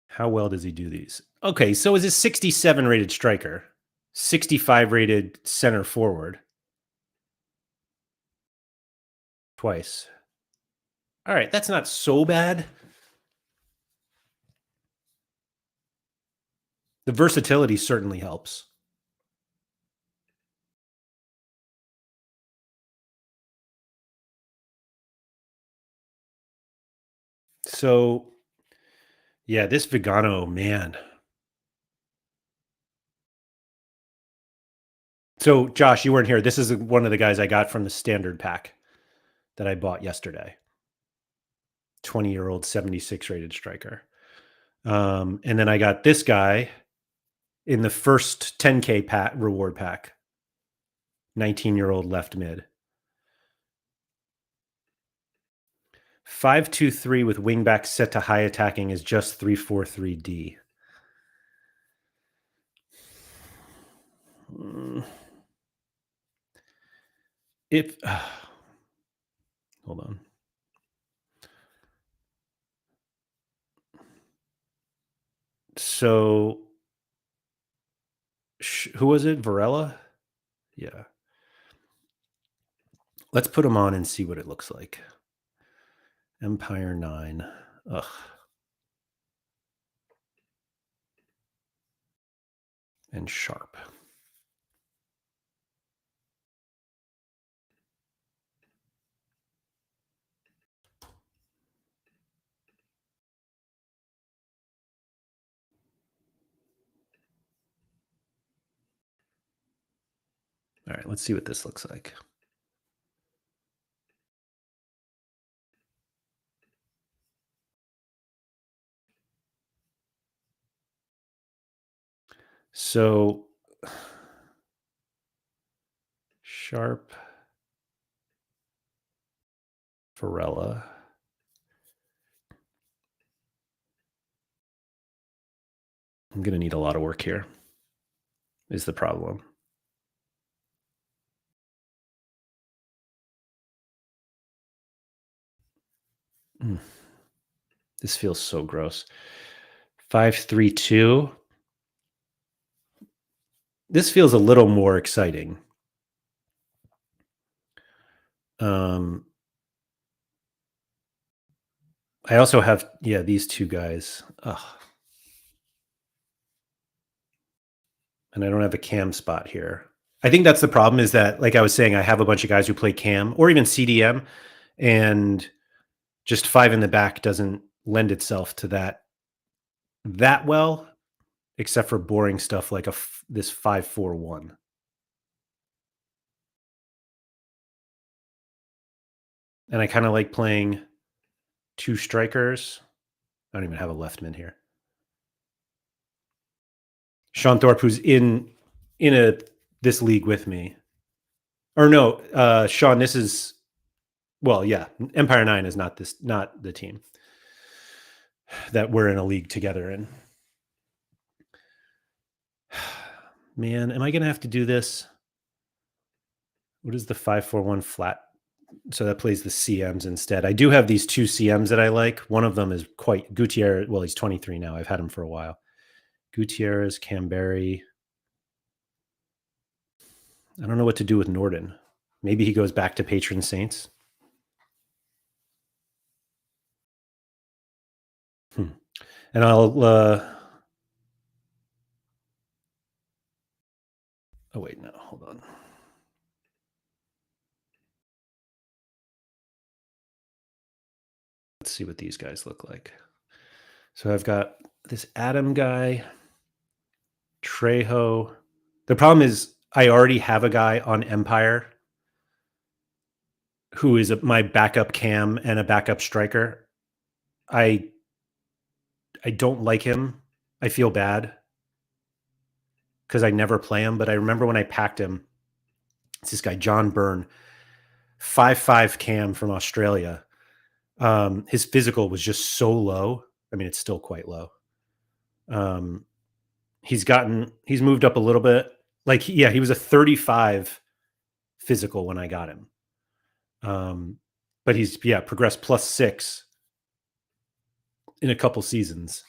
How well does he do these? Okay, so is a 67 rated striker, 65 rated center forward. Twice. All right, that's not so bad. The versatility certainly helps. So, yeah, this Vigano, man. So, Josh, you weren't here. This is one of the guys I got from the standard pack that I bought yesterday. 20-year-old 76 rated striker. And then I got this guy in the first 10K reward pack. 19-year-old left mid. 5-2-3 with wingback set to high attacking is just 3-4-3-D. If hold on. So who was it? Varela? Yeah. Let's put him on and see what it looks like. Empire 9. Ugh. And sharp. All right, let's see what this looks like. So sharp, Varela. I'm going to need a lot of work here, is the problem. This feels so gross. 5-3-2. This feels a little more exciting. I also have, these two guys. Ugh. And I don't have a cam spot here. I think that's the problem is that, like I was saying, I have a bunch of guys who play cam or even CDM, and just 5 in the back doesn't lend itself to that well, except for boring stuff like this 5-4-1. And I kind of like playing 2 strikers. I don't even have a left mid here. Sean Thorpe, who's in this league with me. Or no, Sean, this is Empire 9 is not the team that we're in a league together in. Man, am I going to have to do this? What is the 5-4-1 flat? So that plays the CMs instead. I do have these 2 CMs that I like. One of them is quite Gutierrez. Well, he's 23 now. I've had him for a while. Gutierrez, Camberry. I don't know what to do with Norden. Maybe he goes back to Patron Saints. And I'll oh wait, no, hold on. Let's see what these guys look like. So I've got this Adam guy, Trejo. The problem is I already have a guy on Empire who is my backup cam and a backup striker. I don't like him. I feel bad because I never play him, but I remember when I packed him, it's this guy, John Byrne, 5'5" cam from Australia. His physical was just so low. I mean, it's still quite low. He's moved up a little bit. Like, yeah, he was a 35 physical when I got him. But he's progressed +6 in a couple seasons.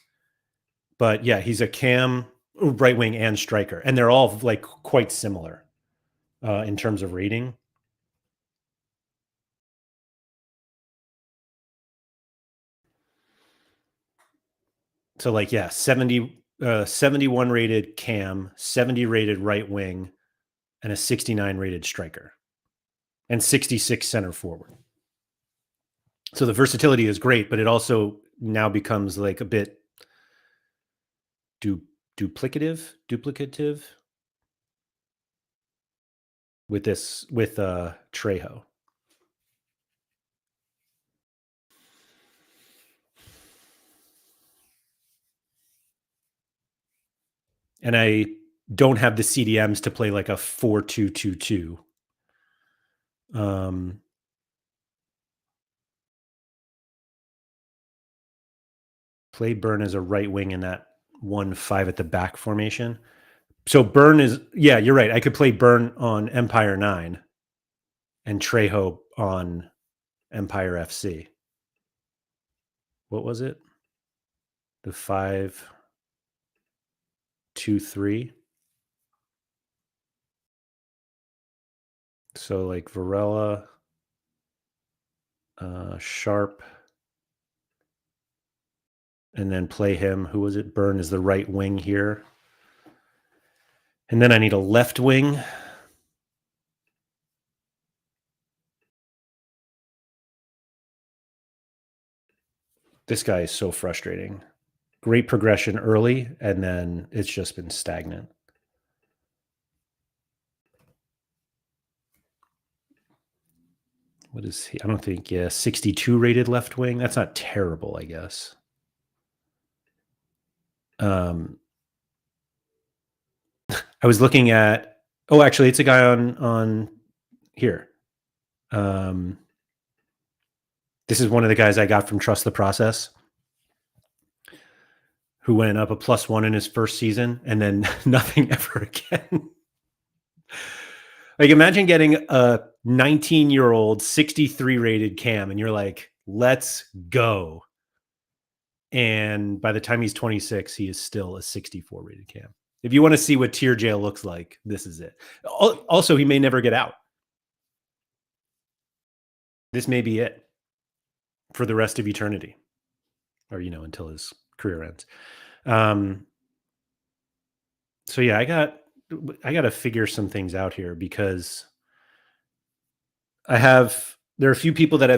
But yeah, he's a cam, right wing, and striker, and they're all like quite similar in terms of rating. So like, yeah, 71 rated cam, 70 rated right wing, and a 69 rated striker, and 66 center forward. So the versatility is great, but it also now becomes like a bit duplicative with Trejo. And I don't have the CDMs to play like a 4-2-2-2. Play Byrne as a right wing in that 1-5 at the back formation. So Byrne is, yeah, you're right. I could play Byrne on Empire 9 and Trejo on Empire FC. What was it? The 5-2-3. So like Varela, Sharp, and then play him. Who was it? Byrne is the right wing here. And then I need a left wing. This guy is so frustrating. Great progression early, and then it's just been stagnant. What is he? I don't think, 62 rated left wing. That's not terrible, I guess. I was looking at, actually, it's a guy on here. This is one of the guys I got from Trust the Process, who went up a +1 in his first season and then nothing ever again. Like, imagine getting a 19-year-old 63 rated cam and you're like, let's go. And by the time he's 26, he is still a 64 rated cam. If you want to see what tier jail looks like, this is it. Also, he may never get out. This may be it for the rest of eternity, or, until his career ends. So yeah, I got to figure some things out here, because there are a few people that I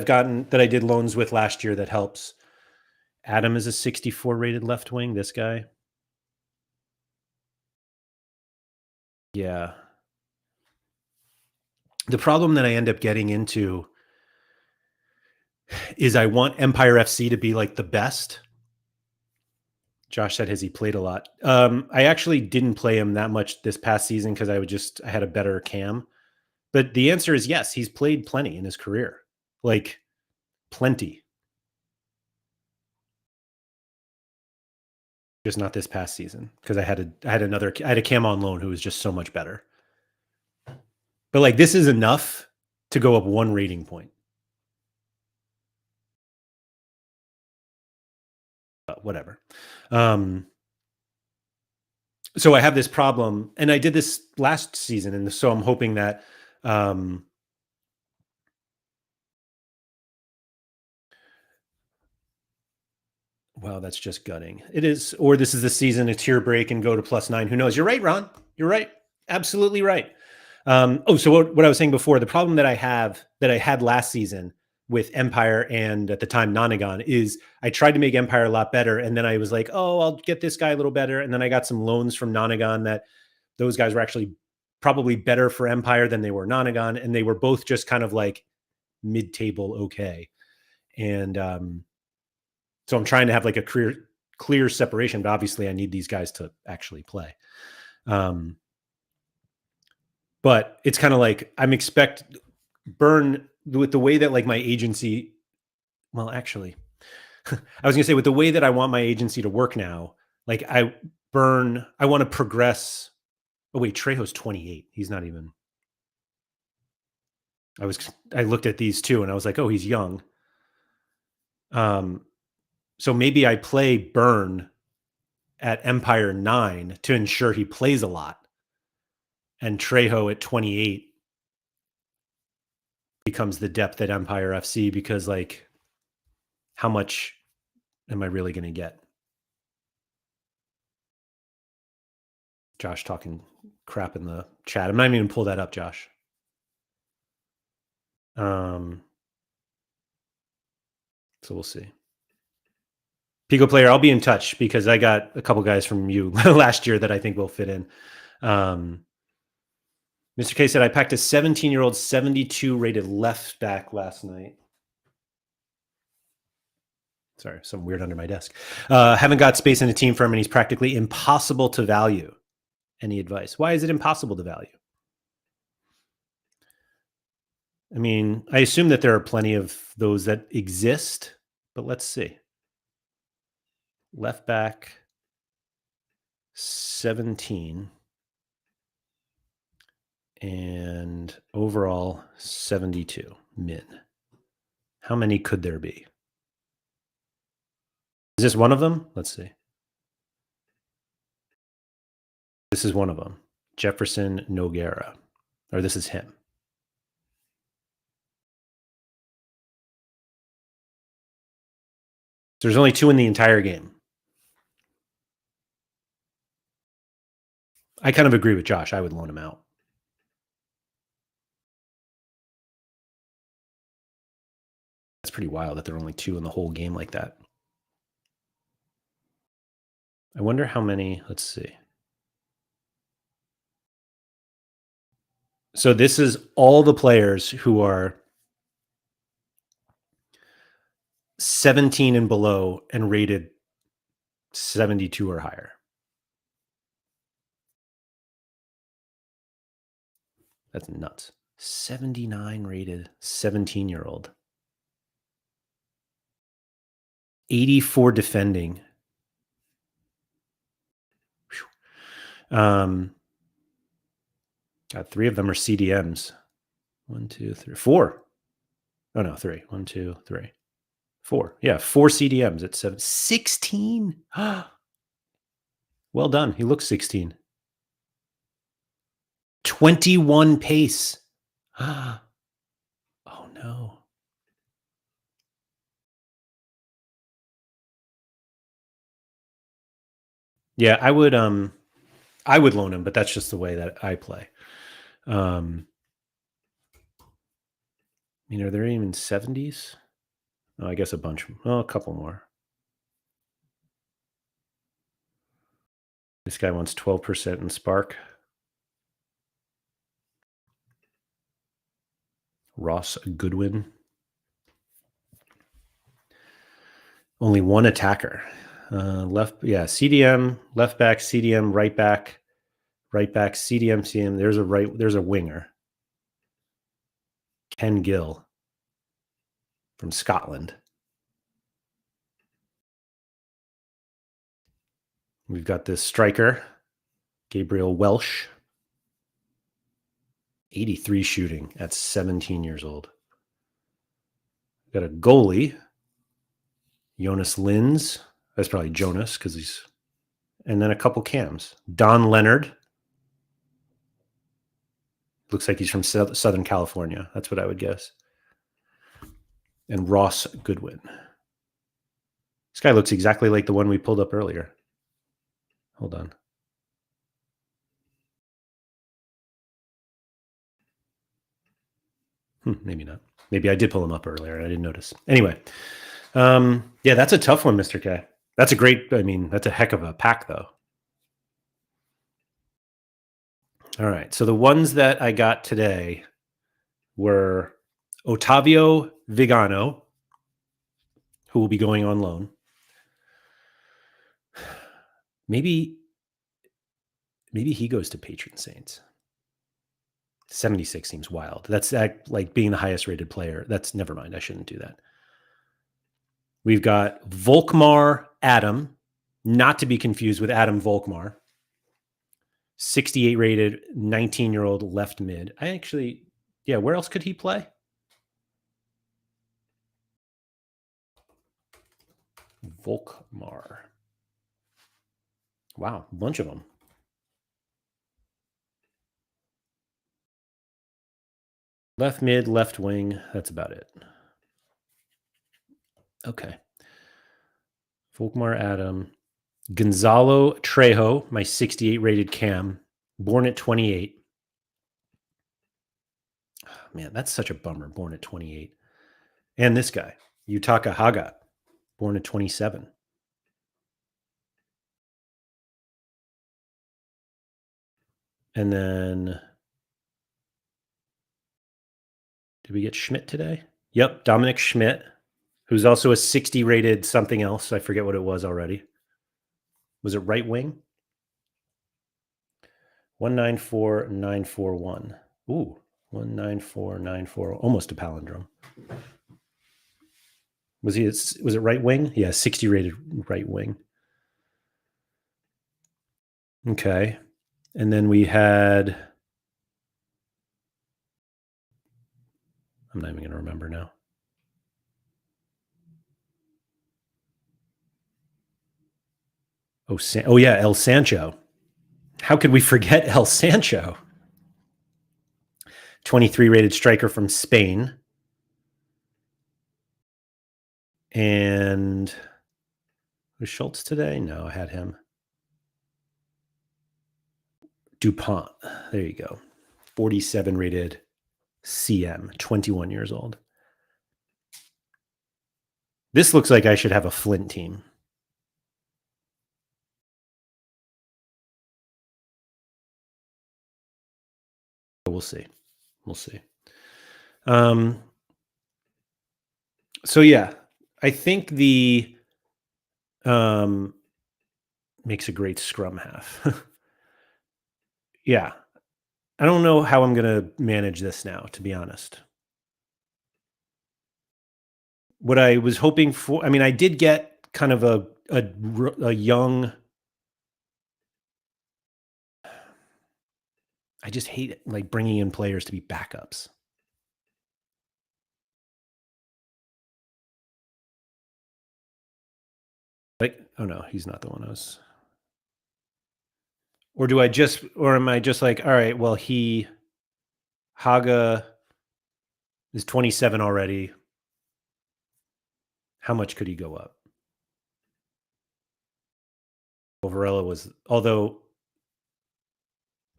did loans with last year that helps. Adam is a 64 rated left wing. This guy. Yeah. The problem that I end up getting into is I want Empire FC to be like the best. Josh said, has he played a lot? I actually didn't play him that much this past season because I had a better cam. But the answer is yes, he's played plenty in his career. Like, plenty. Just not this past season, because I had a cam on loan who was just so much better. But like, this is enough to go up 1 rating point. Whatever. So I have this problem, and I did this last season, and so I'm hoping that wow, that's just gutting. It is, or this is the season, a tier break and go to +9. Who knows? You're right, Ron. You're right. Absolutely right. So what I was saying before, the problem that I had last season with Empire and at the time Nonagon is I tried to make Empire a lot better, and then I was like, oh, I'll get this guy a little better, and then I got some loans from Nonagon that those guys were actually probably better for Empire than they were Nonagon, and they were both just kind of like mid-table okay. And so I'm trying to have like a clear separation, but obviously I need these guys to actually play. But it's kind of like Burn with the way that like my agency, well, actually, I was gonna say with the way that I want my agency to work now, like I want to progress. Oh wait, Trejo's 28. He's not even. I looked at these two and I was like, oh, he's young. So maybe I play Burn at Empire 9 to ensure he plays a lot. And Trejo at 28 becomes the depth at Empire FC because like how much am I really going to get? Josh talking crap in the chat. I'm not even going to pull that up, Josh. So we'll see. Pico player, I'll be in touch because I got a couple guys from you last year that I think will fit in. Mr. K said, I packed a 17-year-old 72 rated left back last night. Sorry, something weird under my desk. Haven't got space in a team for him, and he's practically impossible to value. Any advice? Why is it impossible to value? I mean, I assume that there are plenty of those that exist, but let's see. Left back, 17. And overall, 72 min. How many could there be? Is this one of them? Let's see. This is one of them. Jefferson Noguera. Or this is him. There's only 2 in the entire game. I kind of agree with Josh. I would loan him out. That's pretty wild that there are only 2 in the whole game like that. I wonder how many. Let's see. So this is all the players who are 17 and below and rated 72 or higher. That's nuts. 79 rated 17-year-old. 84 defending. Got 3 of them are CDMs. 1, 2, 3, 4. Oh no, 3. 1, 2, 3, 4. Yeah, 4 CDMs at 7. 16. Well done. He looks 16. 21 pace. Oh no. Yeah, I would loan him, but that's just the way that I play. I mean, are there even 70s? Oh, I guess a bunch. Oh, a couple more. This guy wants 12% in Spark. Ross Goodwin. Only 1 attacker. CDM, left back, CDM, right back, CDM, CDM. There's a winger. Ken Gill from Scotland. We've got this striker, Gabriel Welsh. 83 shooting at 17 years old. We've got a goalie, Jonas Linz. That's probably Jonas because he's... And then a couple cams. Don Leonard. Looks like he's from Southern California. That's what I would guess. And Ross Goodwin. This guy looks exactly like the one we pulled up earlier. Hold on. Maybe not. Maybe I did pull him up earlier and I didn't notice. Anyway, yeah, that's a tough one, Mr. K. That's a great, I mean, that's a heck of a pack, though. All right. So the ones that I got today were Ottavio Vigano, who will be going on loan. Maybe he goes to Patron Saints. 76 seems wild. That's like being the highest rated player. That's never mind. I shouldn't do that. We've got Volkmar Adam, not to be confused with Adam Volkmar. 68 rated, 19-year-old left mid. Where else could he play? Volkmar. Wow, a bunch of them. Left mid, left wing. That's about it. Okay. Volkmar Adam. Gonzalo Trejo, my 68 rated cam, born at 28. Oh, man, that's such a bummer, born at 28. And this guy, Yutaka Haga, born at 27. And then, did we get Schmidt today? Yep, Dominic Schmidt, who's also a 60 rated something else. I forget what it was already. Was it right wing? 194941. Ooh, 19494, almost a palindrome. Was it right wing? Yeah, 60 rated right wing. Okay. And then we had, I'm not even going to remember now. Oh yeah, El Sancho. How could we forget El Sancho? 23 rated striker from Spain. And was Schultz today? No, I had him. DuPont. There you go. 47 rated CM, 21 years old. This looks like I should have a Flint team. We'll see. So yeah, I think the makes a great scrum half. Yeah. I don't know how I'm going to manage this now, to be honest. What I was hoping for, I did get kind of a young, I just hate it, like bringing in players to be backups. Like, oh no, he's not the one I was. Or am I just like, all right, well, Haga is 27 already. How much could he go up? Varela was, although,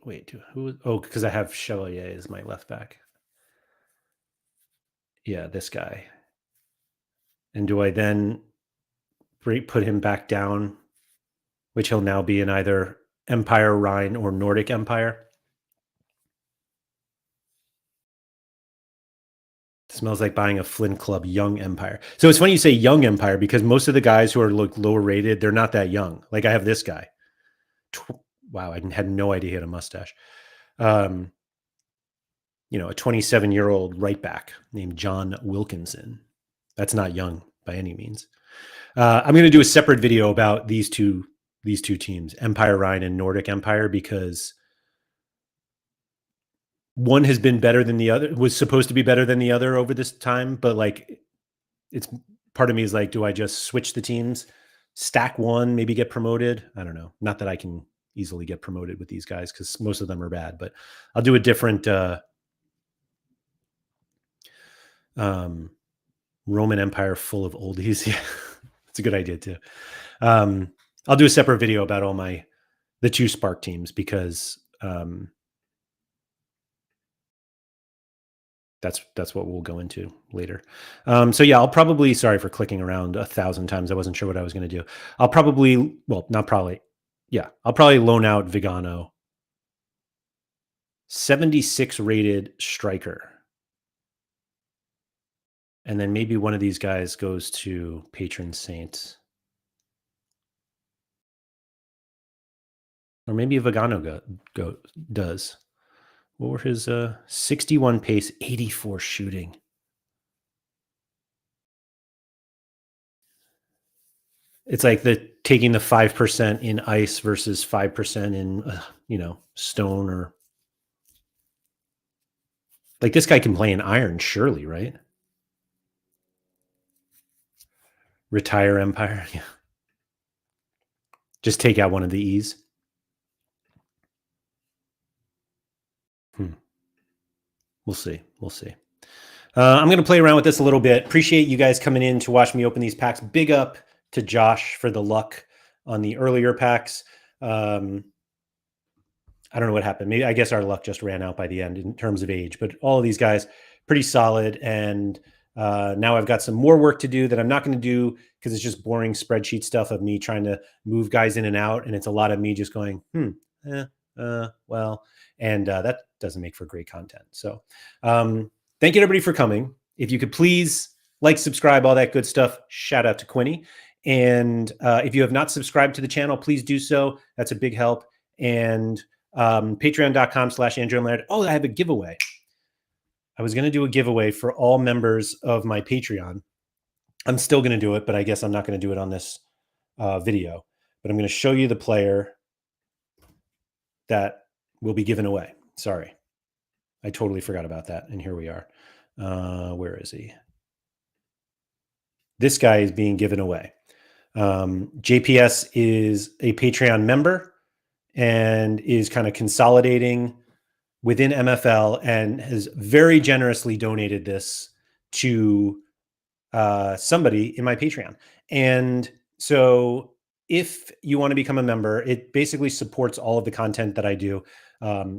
wait, because I have Chevalier as my left back. Yeah, this guy. And do I then put him back down, which he'll now be in either Empire Rhine or Nordic Empire? Smells like buying a Flynn Club Young Empire. So it's funny you say Young Empire because most of the guys who are lower rated, they're not that young. Like I have this guy. Wow, I had no idea he had a mustache. A 27-year-old right back named John Wilkinson. That's not young by any means. I'm going to do a separate video about these two teams, Empire Rhine and Nordic Empire, because one has been better than the other, was supposed to be better than the other over this time. But like, it's part of me is like, do I just switch the teams, stack one, maybe get promoted? I don't know. Not that I can easily get promoted with these guys because most of them are bad, but I'll do a different Roman Empire full of oldies. Yeah, it's a good idea too. I'll do a separate video about all the two Spark teams because that's what we'll go into later. So yeah, I'll probably, sorry for clicking around 1,000 times. I wasn't sure what I was going to do. I'll probably loan out Vigano. 76 rated striker. And then maybe one of these guys goes to patron saint. Or maybe Vagano does. What were his 61 pace, 84 shooting? It's like taking the 5% in ice versus 5% in stone, or like this guy can play in iron, surely, right? Retire Empire. Yeah. Just take out one of the E's. We'll see. We'll see. I'm going to play around with this a little bit. Appreciate you guys coming in to watch me open these packs. Big up to Josh for the luck on the earlier packs. I don't know what happened. Maybe I guess our luck just ran out by the end in terms of age, but all of these guys pretty solid. And now I've got some more work to do that I'm not going to do because it's just boring spreadsheet stuff of me trying to move guys in and out. And it's a lot of me just going, well, and that doesn't make for great content. So thank you everybody for coming. If you could please like, subscribe, all that good stuff. Shout out to Quinny. And if you have not subscribed to the channel, please do so. That's a big help. And patreon.com/Andrew and Laird. Oh, I have a giveaway. I was going to do a giveaway for all members of my Patreon. I'm still going to do it, but I guess I'm not going to do it on this video. But I'm going to show you the player that will be given away. Sorry. I totally forgot about that. And here we are. Where is he? This guy is being given away. JPS is a Patreon member and is kind of consolidating within MFL and has very generously donated this to somebody in my Patreon. And so if you want to become a member, it basically supports all of the content that I do,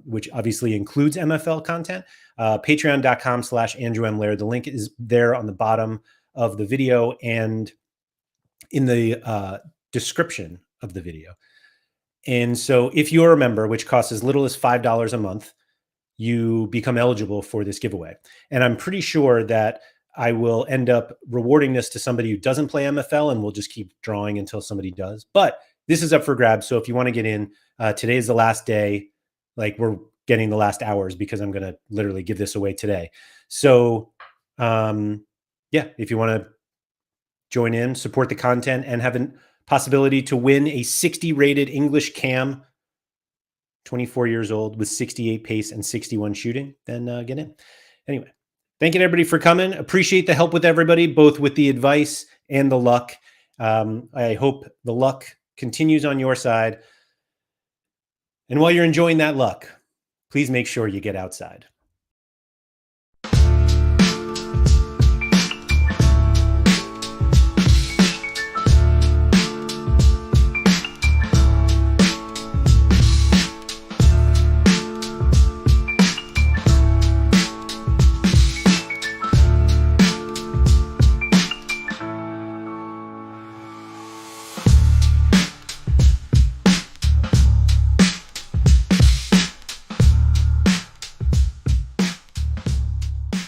which obviously includes MFL content. Patreon.com/Andrew M. Laird. The link is there on the bottom of the video and in the description of the video. And so if you're a member, which costs as little as $5 a month, you become eligible for this giveaway. And I'm pretty sure that I will end up rewarding this to somebody who doesn't play MFL, and we'll just keep drawing until somebody does. But this is up for grabs. So if you want to get in, today is the last day. Like, we're getting the last hours because I'm going to literally give this away today. So yeah, if you want to join in, support the content, and have a possibility to win a 60 rated English cam, 24 years old with 68 pace and 61 shooting, then get in. Anyway, thank you everybody for coming. Appreciate the help with everybody, both with the advice and the luck. I hope the luck continues on your side. And while you're enjoying that luck, please make sure you get outside.